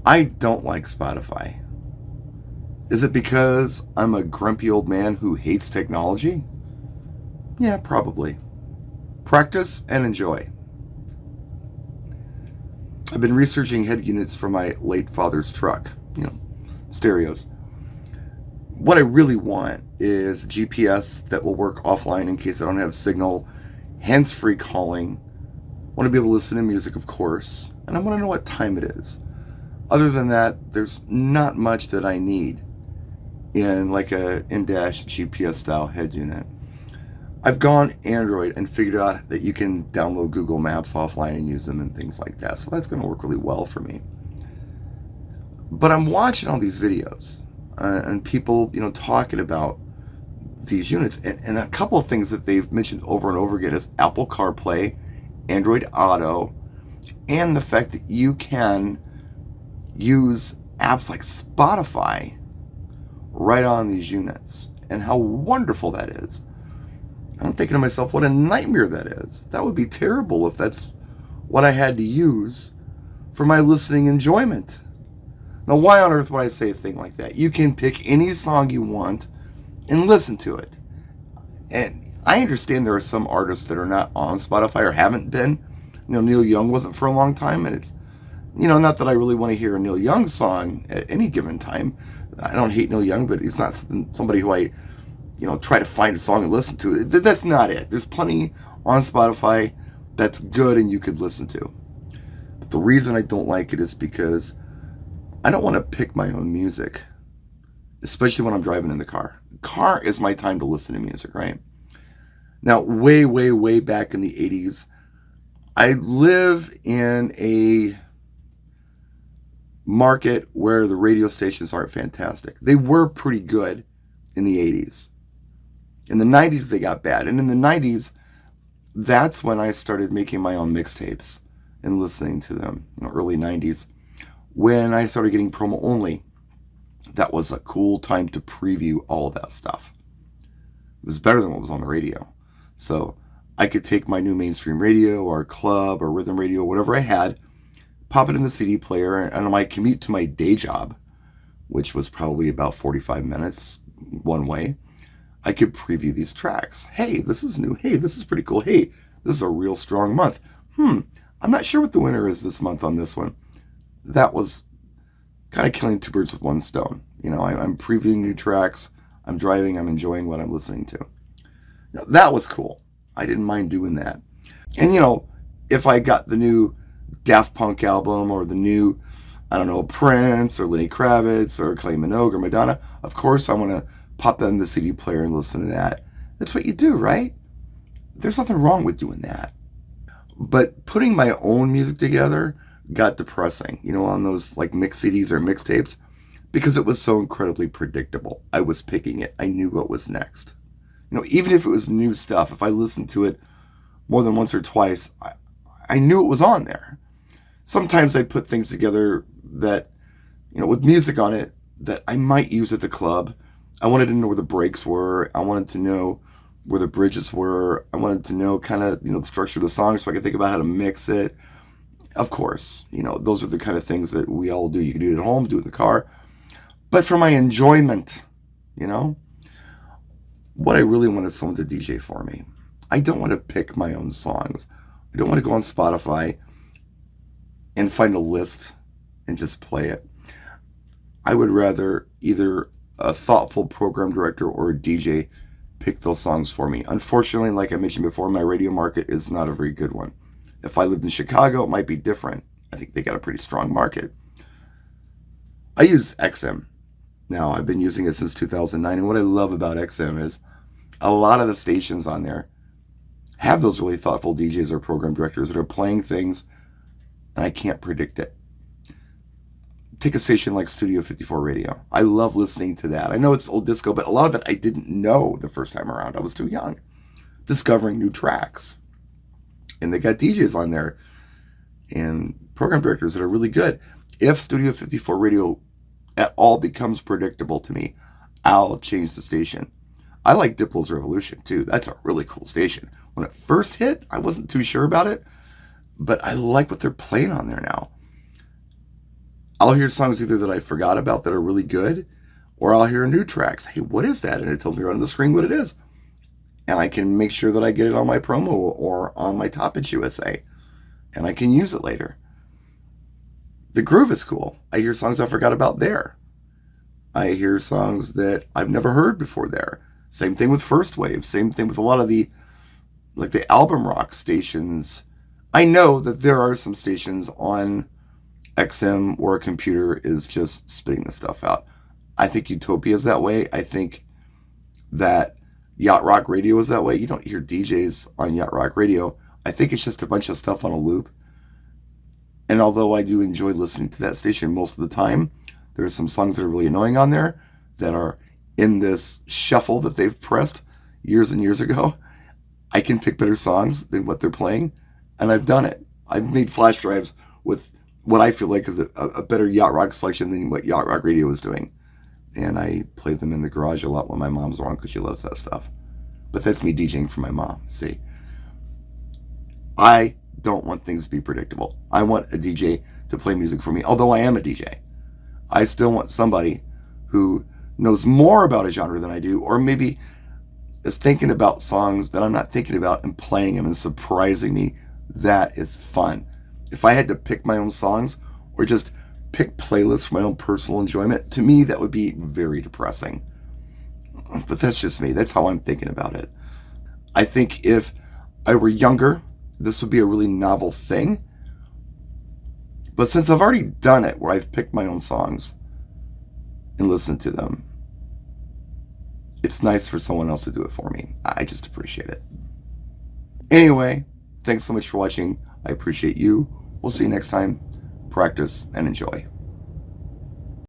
I don't like Spotify. Is it because I'm a grumpy old man who hates technology? Yeah, probably. Practice and enjoy. I've been researching head units for my late father's truck, stereos. What I really want is GPS that will work offline in case I don't have signal, hands free calling. I want to be able to listen to music, of course, and I want to know what time it is. Other than that, there's not much that I need in like a in-dash GPS style head unit. I've gone Android and figured out that you can download Google Maps offline and use them and things like that. So that's going to work really well for me. But I'm watching all these videos and people, talking about these units. And a couple of things that they've mentioned over and over again is Apple CarPlay, Android Auto, and the fact that you can use apps like Spotify right on these units, and how wonderful that is. I'm thinking to myself, what a nightmare that is. That would be terrible if that's what I had to use for my listening enjoyment. Now, why on earth would I say a thing like that? You can pick any song you want and listen to it. And I understand there are some artists that are not on Spotify or haven't been. Neil Young wasn't for a long time, and it's, not that I really want to hear a Neil Young song at any given time. I don't hate Neil Young, but he's not somebody who I, try to find a song and listen to. That's not it. There's plenty on Spotify that's good and you could listen to. But the reason I don't like it is because I don't want to pick my own music, especially when I'm driving in the car. Car is my time to listen to music, right? Now, way, way, way back in the 80s, I live in a market where the radio stations aren't fantastic. They were pretty good in the 80s. In the 90s, they got bad. And in the 90s, that's when I started making my own mixtapes and listening to them, early 90s. When I started getting promo only, that was a cool time to preview all of that stuff. It was better than what was on the radio. So I could take my new mainstream radio or club or rhythm radio, whatever I had, pop it in the CD player, and on my commute to my day job, which was probably about 45 minutes one way, I could preview these tracks. Hey, this is new. Hey, this is pretty cool. Hey, this is a real strong month. I'm not sure what the winner is this month on this one. That was kind of killing two birds with one stone. I'm previewing new tracks. I'm driving. I'm enjoying what I'm listening to. That was cool. I didn't mind doing that. And, if I got the new Daft Punk album or the new, Prince or Lenny Kravitz or Kylie Minogue or Madonna, of course I want to pop that in the CD player and listen to that. That's what you do, right? There's nothing wrong with doing that. But putting my own music together got depressing, on those like mix CDs or mixtapes, because it was so incredibly predictable. I was picking it. I knew what was next. Even if it was new stuff, if I listened to it more than once or twice, I knew it was on there. Sometimes I'd put things together that, with music on it that I might use at the club. I wanted to know where the breaks were. I wanted to know where the bridges were. I wanted to know kind of, the structure of the song so I could think about how to mix it. Of course, those are the kind of things that we all do. You can do it at home, do it in the car. But for my enjoyment, what I really want is someone to DJ for me. I don't want to pick my own songs. I don't want to go on Spotify and find a list and just play it. I would rather either a thoughtful program director or a DJ pick those songs for me. Unfortunately, like I mentioned before, my radio market is not a very good one. If I lived in Chicago, it might be different. I think they got a pretty strong market. I use XM. Now, I've been using it since 2009, and what I love about XM is a lot of the stations on there have those really thoughtful DJs or program directors that are playing things, and I can't predict it. Take a station like Studio 54 Radio. I love listening to that. I know it's old disco, but a lot of it I didn't know the first time around. I was too young. Discovering new tracks. And they got DJs on there and program directors that are really good. If Studio 54 Radio at all becomes predictable to me, I'll change the station. I like Diplo's Revolution too. That's a really cool station. When it first hit, I wasn't too sure about it, but I like what they're playing on there now. I'll hear songs either that I forgot about that are really good, or I'll hear new tracks. Hey, what is that? And it tells me right on the screen what it is. And I can make sure that I get it on my promo or on my Top Hits USA. And I can use it later. The groove is cool. I hear songs I forgot about there. I hear songs that I've never heard before there. Same thing with First Wave. Same thing with a lot of the album rock stations. I know that there are some stations on XM where a computer is just spitting the stuff out. I think Utopia is that way. I think that Yacht Rock Radio is that way. You don't hear DJs on Yacht Rock Radio. I think it's just a bunch of stuff on a loop. And although I do enjoy listening to that station most of the time, there are some songs that are really annoying on there that are in this shuffle that they've pressed years and years ago. I can pick better songs than what they're playing, and I've done it. I've made flash drives with what I feel like is a better Yacht Rock selection than what Yacht Rock Radio was doing. And I play them in the garage a lot when my mom's around because she loves that stuff. But that's me DJing for my mom, see. I don't want things to be predictable. I want a DJ to play music for me, although I am a DJ. I still want somebody who knows more about a genre than I do, or maybe is thinking about songs that I'm not thinking about and playing them and surprising me. That is fun. If I had to pick my own songs or just pick playlists for my own personal enjoyment, to me that would be very depressing. But that's just me. That's how I'm thinking about it. I think if I were younger, this would be a really novel thing. But since I've already done it, where I've picked my own songs and listened to them, it's nice for someone else to do it for me. I just appreciate it. Anyway, thanks so much for watching. I appreciate you. We'll see you next time. Practice and enjoy.